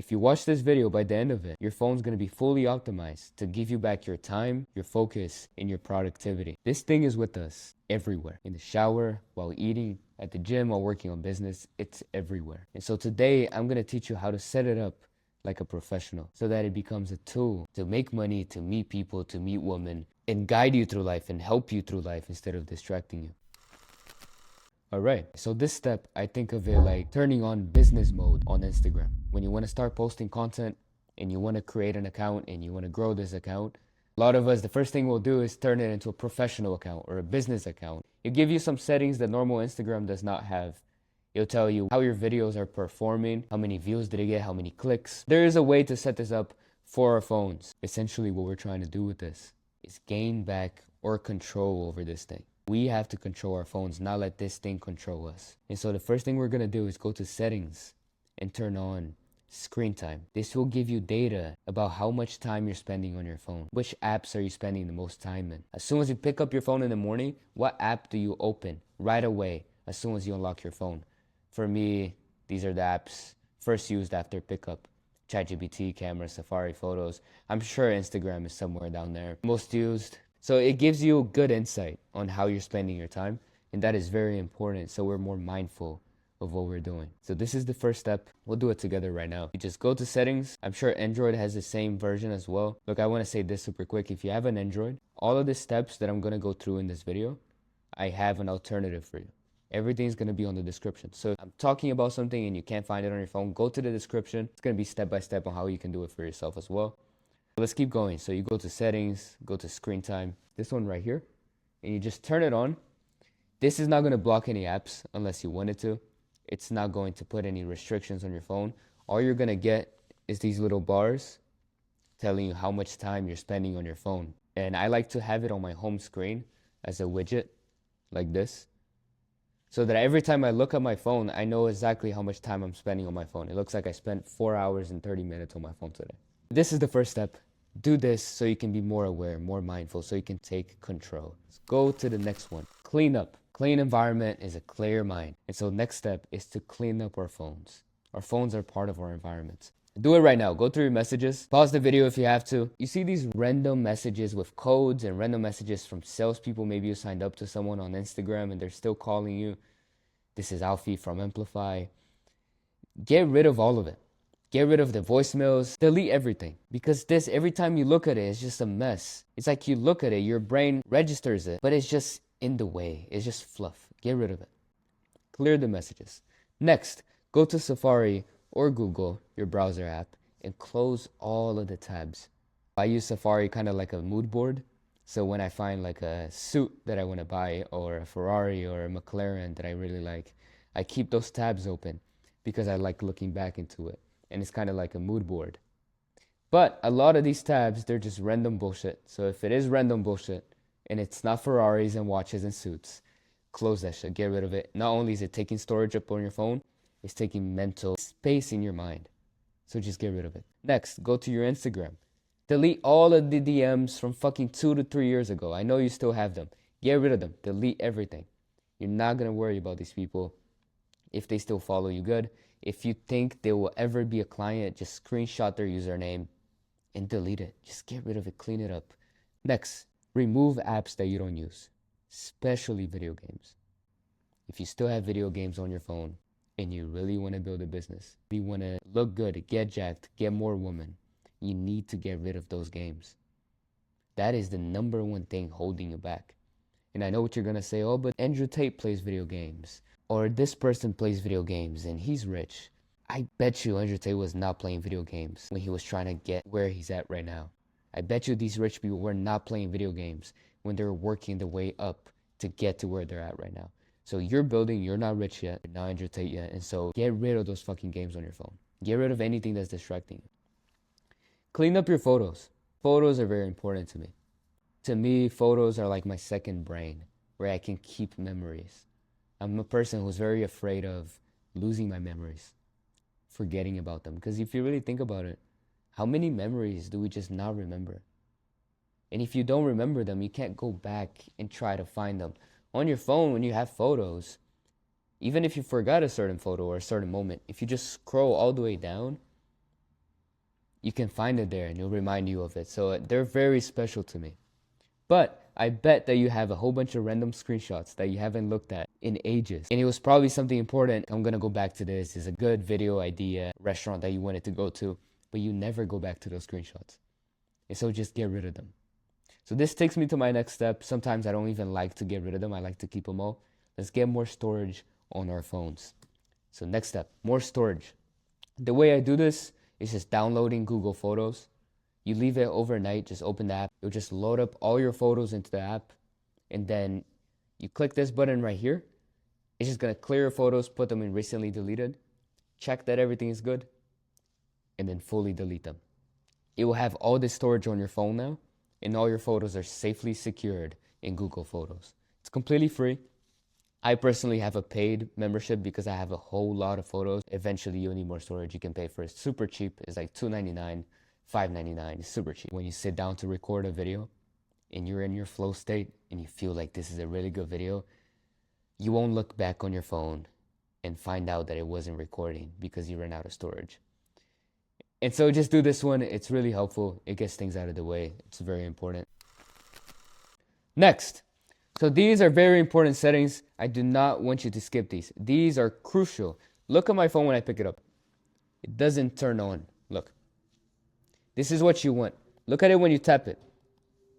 If you watch this video, by the end of it, your phone's going to be fully optimized to give you back your time, your focus, and your productivity. This thing is with us everywhere. In the shower, while eating, at the gym, while working on business, it's everywhere. And so today, I'm going to teach you how to set it up like a professional so that it becomes a tool to make money, to meet people, to meet women, and guide you through life and help you through life instead of distracting you. All right, so this step, I think of it like turning on business mode on Instagram. When you want to start posting content and you want to create an account and you want to grow this account, a lot of us, the first thing we'll do is turn it into a professional account or a business account. It'll give you some settings that normal Instagram does not have. It'll tell you how your videos are performing, how many views did it get, how many clicks. There is a way to set this up for our phones. Essentially, what we're trying to do with this is gain back or control over this thing. We have to control our phones, not let this thing control us. And so the first thing we're going to do is go to settings and turn on screen time. This will give you data about how much time you're spending on your phone. Which apps are you spending the most time in? As soon as you pick up your phone in the morning, what app do you open right away as soon as you unlock your phone? For me, these are the apps first used after pickup. ChatGPT, camera, Safari, photos. I'm sure Instagram is somewhere down there. Most used. So it gives you good insight on how you're spending your time, and that is very important so we're more mindful of what we're doing. So this is the first step. We'll do it together right now. You just go to settings. I'm sure Android has the same version as well. Look, I want to say this super quick. If you have an Android, all of the steps that I'm going to go through in this video, I have an alternative for you. Everything's going to be on the description. So if I'm talking about something and you can't find it on your phone, go to the description. It's going to be step by step on how you can do it for yourself as well. Let's keep going. So you go to settings, go to screen time, this one right here, and you just turn it on. This is not going to block any apps unless you want it to. It's not going to put any restrictions on your phone. All you're going to get is these little bars telling you how much time you're spending on your phone. And I like to have it on my home screen as a widget like this, so that every time I look at my phone, I know exactly how much time I'm spending on my phone. It looks like I spent 4 hours and 30 minutes on my phone today. This is the first step. Do this so you can be more aware, more mindful, so you can take control. Let's go to the next one. Clean up. Clean environment is a clear mind. And so next step is to clean up our phones. Our phones are part of our environment. Do it right now. Go through your messages. Pause the video if you have to. You see these random messages with codes and random messages from salespeople. Maybe you signed up to someone on Instagram and they're still calling you. This is Alfie from Amplify. Get rid of all of it. Get rid of the voicemails, delete everything. Because this, every time you look at it, it's just a mess. It's like you look at it, your brain registers it, but it's just in the way. It's just fluff. Get rid of it. Clear the messages. Next, go to Safari or Google, your browser app, and close all of the tabs. I use Safari kind of like a mood board. So when I find like a suit that I want to buy, or a Ferrari or a McLaren that I really like, I keep those tabs open because I like looking back into it. And it's kind of like a mood board. But a lot of these tabs, they're just random bullshit. So if it is random bullshit and it's not Ferraris and watches and suits, close that shit, get rid of it. Not only is it taking storage up on your phone, it's taking mental space in your mind. So just get rid of it. Next, go to your Instagram. Delete all of the DMs from fucking 2 to 3 years ago. I know you still have them. Get rid of them. Delete everything. You're not going to worry about these people. If they still follow you, good. If you think they will ever be a client, just screenshot their username and delete it. Just get rid of it, clean it up. Next, remove apps that you don't use, especially video games. If you still have video games on your phone and you really want to build a business, you want to look good, get jacked, get more women, you need to get rid of those games. That is the number one thing holding you back. And I know what you're going to say, oh, but Andrew Tate plays video games. Or this person plays video games and he's rich. I bet you Andrew Tate was not playing video games when he was trying to get where he's at right now. I bet you these rich people were not playing video games when they were working their way up to get to where they're at right now. So you're building, you're not rich yet, you're not Andrew Tate yet. And so get rid of those fucking games on your phone. Get rid of anything that's distracting you. Clean up your photos. Photos are very important to me. To me, photos are like my second brain where I can keep memories. I'm a person who's very afraid of losing my memories, forgetting about them. Because if you really think about it, how many memories do we just not remember? And if you don't remember them, you can't go back and try to find them. On your phone, when you have photos, even if you forgot a certain photo or a certain moment, if you just scroll all the way down, you can find it there and it'll remind you of it. So they're very special to me. But I bet that you have a whole bunch of random screenshots that you haven't looked at in ages. And it was probably something important. I'm going to go back to this. It's a good video idea, restaurant that you wanted to go to, but you never go back to those screenshots. And so just get rid of them. So this takes me to my next step. Sometimes I don't even like to get rid of them. I like to keep them all. Let's get more storage on our phones. So next step, more storage. The way I do this is just downloading Google Photos. You leave it overnight, just open the app. You'll just load up all your photos into the app. And then you click this button right here. It's just gonna clear your photos, put them in recently deleted, check that everything is good, and then fully delete them. It will have all this storage on your phone now, and all your photos are safely secured in Google Photos. It's completely free. I personally have a paid membership because I have a whole lot of photos. Eventually you'll need more storage. You can pay for it. It's super cheap. It's like $2.99, $5.99. It's super cheap. When you sit down to record a video and you're in your flow state and you feel like this is a really good video, you won't look back on your phone and find out that it wasn't recording because you ran out of storage. And so just do this one. It's really helpful. It gets things out of the way. It's very important. Next. So these are very important settings. I do not want you to skip these. These are crucial. Look at my phone when I pick it up. It doesn't turn on. Look. This is what you want. Look at it when you tap it.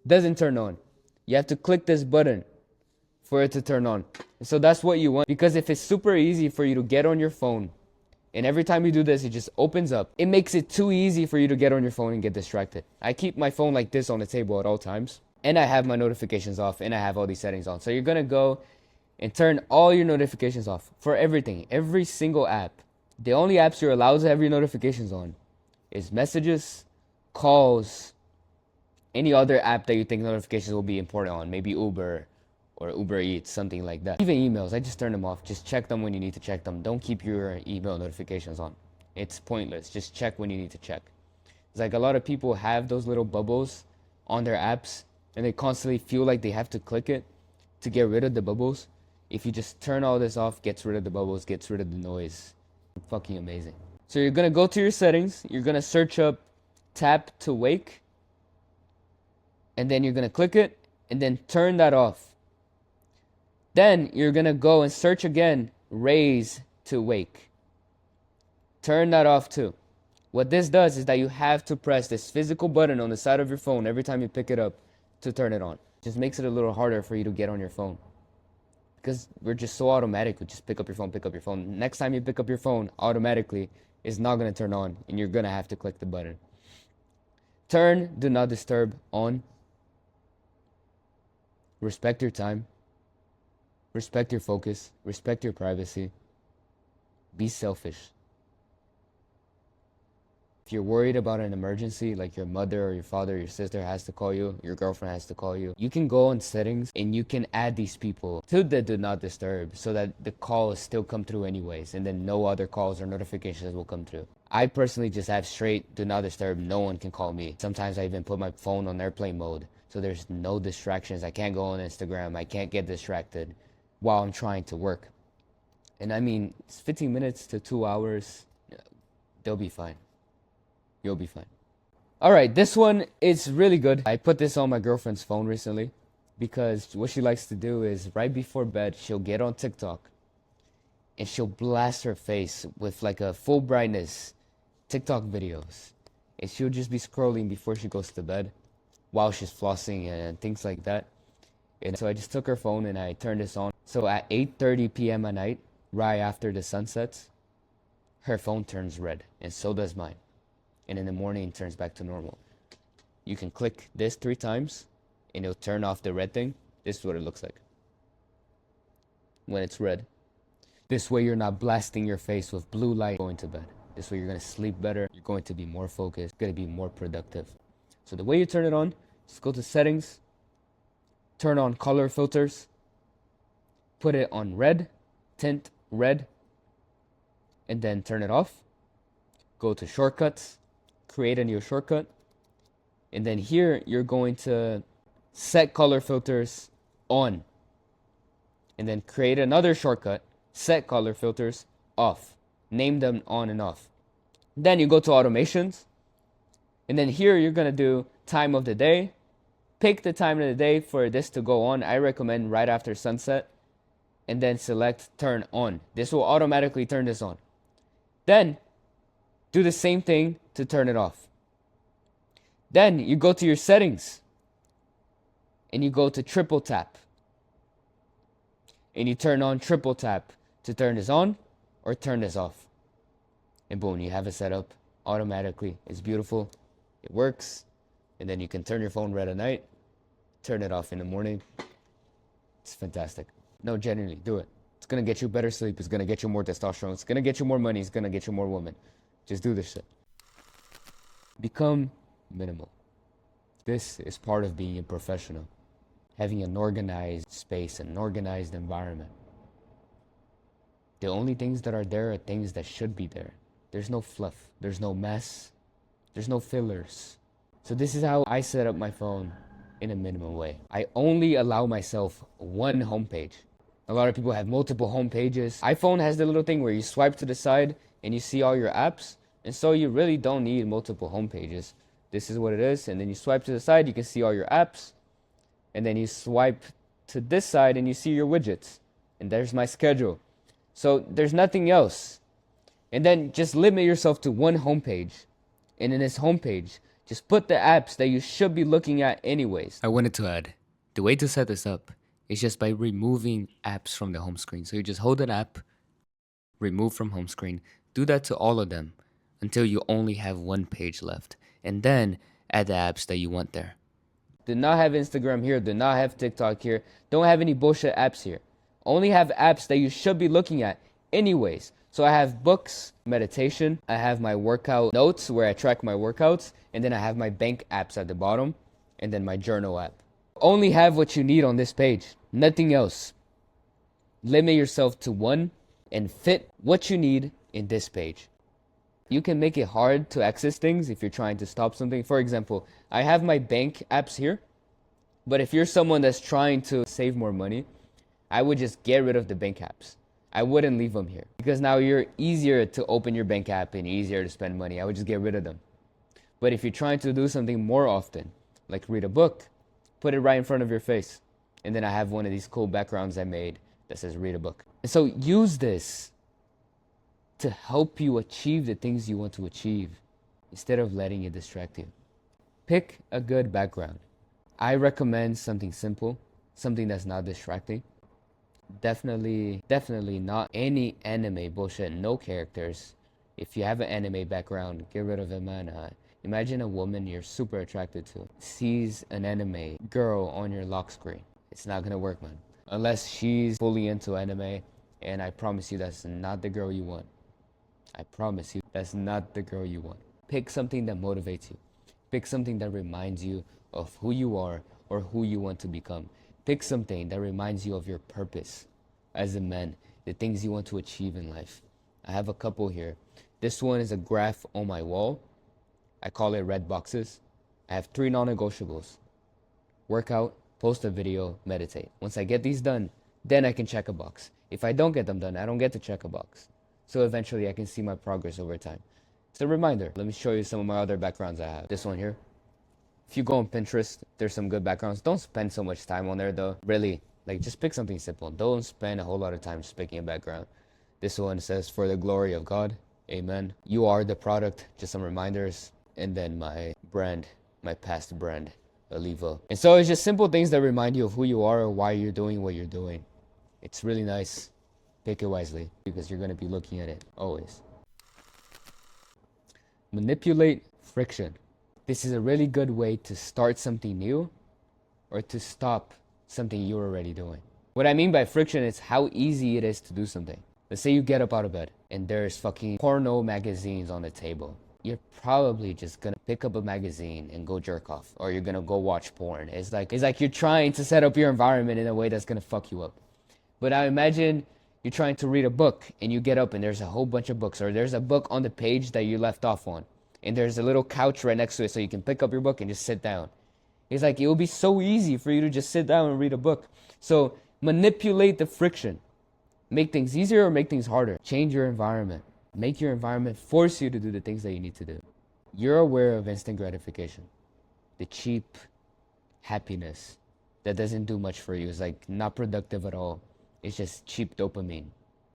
It doesn't turn on. You have to click this button for it to turn on. So that's what you want, because if it's super easy for you to get on your phone, and every time you do this, it just opens up, it makes it too easy for you to get on your phone and get distracted. I keep my phone like this on the table at all times. And I have my notifications off, and I have all these settings on. So you're going to go and turn all your notifications off for everything, every single app. The only apps you're allowed to have your notifications on is messages, calls, any other app that you think notifications will be important on, maybe Uber or Uber Eats, something like that. Even emails, I just turn them off. Just check them when you need to check them. Don't keep your email notifications on. It's pointless. Just check when you need to check. It's like a lot of people have those little bubbles on their apps, and they constantly feel like they have to click it to get rid of the bubbles. If you just turn all this off, gets rid of the bubbles, gets rid of the noise. Fucking amazing. So you're going to go to your settings. You're going to search up tap to wake. And then you're going to click it and then turn that off. Then you're going to go and search again, raise to wake. Turn that off too. What this does is that you have to press this physical button on the side of your phone every time you pick it up to turn it on. Just makes it a little harder for you to get on your phone, because we're just so automatic. We just pick up your phone, pick up your phone. Next time you pick up your phone, automatically it's not going to turn on, and you're going to have to click the button. Turn do not disturb on. Respect your time. Respect your focus. Respect your privacy. Be selfish. If you're worried about an emergency, like your mother or your father or your sister has to call you, your girlfriend has to call you, you can go on settings and you can add these people to the do not disturb so that the calls still come through anyways, and then no other calls or notifications will come through. I personally just have straight do not disturb. No one can call me. Sometimes I even put my phone on airplane mode so there's no distractions. I can't go on Instagram. I can't get distracted while I'm trying to work. And I mean, it's 15 minutes to 2 hours. They'll be fine. You'll be fine. All right, this one is really good. I put this on my girlfriend's phone recently because what she likes to do is right before bed, she'll get on TikTok and she'll blast her face with like a full brightness TikTok videos. And she'll just be scrolling before she goes to bed while she's flossing and things like that. And so I just took her phone and I turned this on. So at 8:30 p.m. at night, right after the sun sets, her phone turns red, and so does mine. And in the morning, it turns back to normal. You can click this 3 times, and it'll turn off the red thing. This is what it looks like when it's red. This way, you're not blasting your face with blue light going to bed. This way, you're going to sleep better. You're going to be more focused. You're going to be more productive. So the way you turn it on, just go to settings, turn on color filters, put it on red, tint red, and then turn it off. Go to shortcuts, create a new shortcut, and then here you're going to set color filters on, and then create another shortcut, set color filters off. Name them on and off. Then you go to automations, And then here you're going to do time of the day. Pick the time of the day for this to go on. I recommend right after sunset. And then select turn on. This will automatically turn this on. Then do the same thing to turn it off. Then you go to your settings and you go to triple tap. And you turn on triple tap to turn this on or turn this off. And boom, you have it set up automatically. It's beautiful. It works. And then you can turn your phone red at night, turn it off in the morning. It's fantastic. No, genuinely, do it. It's going to get you better sleep. It's going to get you more testosterone. It's going to get you more money. It's going to get you more women. Just do this shit. Become minimal. This is part of being a professional. Having an organized space, an organized environment. The only things that are there are things that should be there. There's no fluff. There's no mess. There's no fillers. So this is how I set up my phone in a minimal way. I only allow myself one homepage. A lot of people have multiple home pages. iPhone has the little thing where you swipe to the side and you see all your apps. And so you really don't need multiple home pages. This is what it is. And then you swipe to the side, you can see all your apps. And then you swipe to this side and you see your widgets. And there's my schedule. So there's nothing else. And then just limit yourself to one homepage. And in this homepage, just put the apps that you should be looking at anyways. I wanted to add, the way to set this up is just by removing apps from the home screen. So you just hold an app, remove from home screen, do that to all of them until you only have one page left. And then add the apps that you want there. Do not have Instagram here, do not have TikTok here, don't have any bullshit apps here. Only have apps that you should be looking at anyways. So I have books, meditation, I have my workout notes where I track my workouts, and then I have my bank apps at the bottom, and then my journal app. Only have what you need on this page, nothing else. Limit yourself to one and fit what you need in this page. You can make it hard to access things if you're trying to stop something. For example, I have my bank apps here, but if you're someone that's trying to save more money, I would just get rid of the bank apps. I wouldn't leave them here because now you're easier to open your bank app and easier to spend money. I would just get rid of them. But if you're trying to do something more often, like read a book, put it right in front of your face. And then I have one of these cool backgrounds I made that says read a book. And so use this to help you achieve the things you want to achieve instead of letting it distract you. Pick a good background. I recommend something simple, something that's not distracting. Definitely not any anime bullshit, no characters. If you have an anime background, get rid of it, man. Imagine a woman you're super attracted to sees an anime girl on your lock screen. It's not gonna work, man. Unless she's fully into anime, and I promise you that's not the girl you want. I promise you that's not the girl you want. Pick something that motivates you. Pick something that reminds you of who you are or who you want to become. Pick something that reminds you of your purpose as a man, the things you want to achieve in life. I have a couple here. This one is a graph on my wall. I call it red boxes. I have 3 non-negotiables. Workout, post a video, meditate. Once I get these done, then I can check a box. If I don't get them done, I don't get to check a box. So eventually I can see my progress over time. It's a reminder. Let me show you some of my other backgrounds I have. This one here. If you go on Pinterest, there's some good backgrounds. Don't spend so much time on there though. Really, like just pick something simple. Don't spend a whole lot of time just picking a background. This one says, for the glory of God, amen. You are the product, just some reminders. And then my brand, my past brand, Olivo. And so it's just simple things that remind you of who you are or why you're doing what you're doing. It's really nice. Pick it wisely because you're going to be looking at it always. Manipulate friction. This is a really good way to start something new or to stop something you're already doing. What I mean by friction is how easy it is to do something. Let's say you get up out of bed and there's fucking porno magazines on the table. You're probably just gonna pick up a magazine and go jerk off, or you're gonna go watch porn. It's like you're trying to set up your environment in a way that's gonna fuck you up. But now imagine you're trying to read a book and you get up and there's a whole bunch of books, or there's a book on the page that you left off on. And there's a little couch right next to it so you can pick up your book and just sit down. It's like it will be so easy for you to just sit down and read a book. So manipulate the friction. Make things easier or make things harder. Change your environment. Make your environment force you to do the things that you need to do. You're aware of instant gratification, the cheap happiness that doesn't do much for you. It's like not productive at all. It's just cheap dopamine.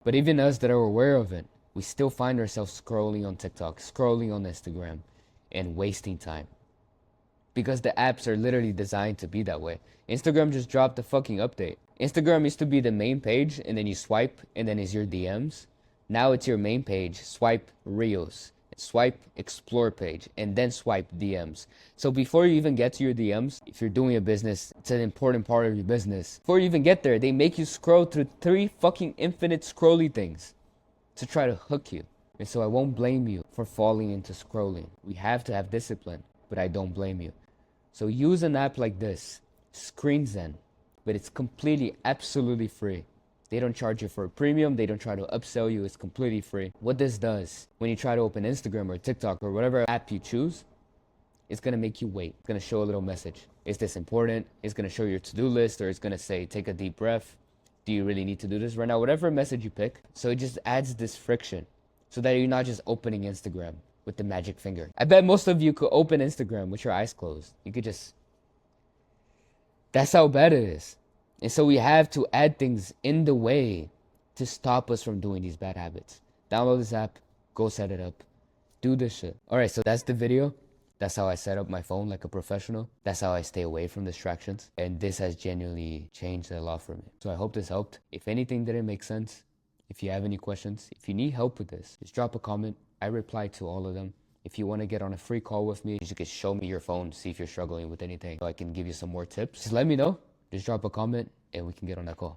But even us that are aware of it, we still find ourselves scrolling on TikTok, scrolling on Instagram, and wasting time. Because the apps are literally designed to be that way. Instagram just dropped the fucking update. Instagram used to be the main page, and then you swipe, and then it's your DMs. Now it's your main page, swipe Reels, swipe Explore page, and then swipe DMs. So before you even get to your DMs, if you're doing a business, it's an important part of your business. Before you even get there, they make you scroll through 3 fucking infinite scrolly things to try to hook you. And so I won't blame you for falling into scrolling. We have to have discipline, but I don't blame you. So use an app like this, ScreenZen, but it's completely, absolutely free. They don't charge you for a premium. They don't try to upsell you. It's completely free. What this does, when you try to open Instagram or TikTok or whatever app you choose, it's going to make you wait. It's going to show a little message. Is this important? It's going to show your to-do list, or it's going to say, take a deep breath. Do you really need to do this right now? Whatever message you pick. So it just adds this friction so that you're not just opening Instagram with the magic finger. I bet most of you could open Instagram with your eyes closed. You could just... That's how bad it is. And so we have to add things in the way to stop us from doing these bad habits. Download this app, go set it up, do this shit. All right, so that's the video. That's how I set up my phone like a professional. That's how I stay away from distractions. And this has genuinely changed a lot for me. So I hope this helped. If anything didn't make sense, if you have any questions, if you need help with this, just drop a comment. I reply to all of them. If you want to get on a free call with me, you can show me your phone, see if you're struggling with anything, so I can give you some more tips. Just let me know. Just drop a comment and we can get on that call.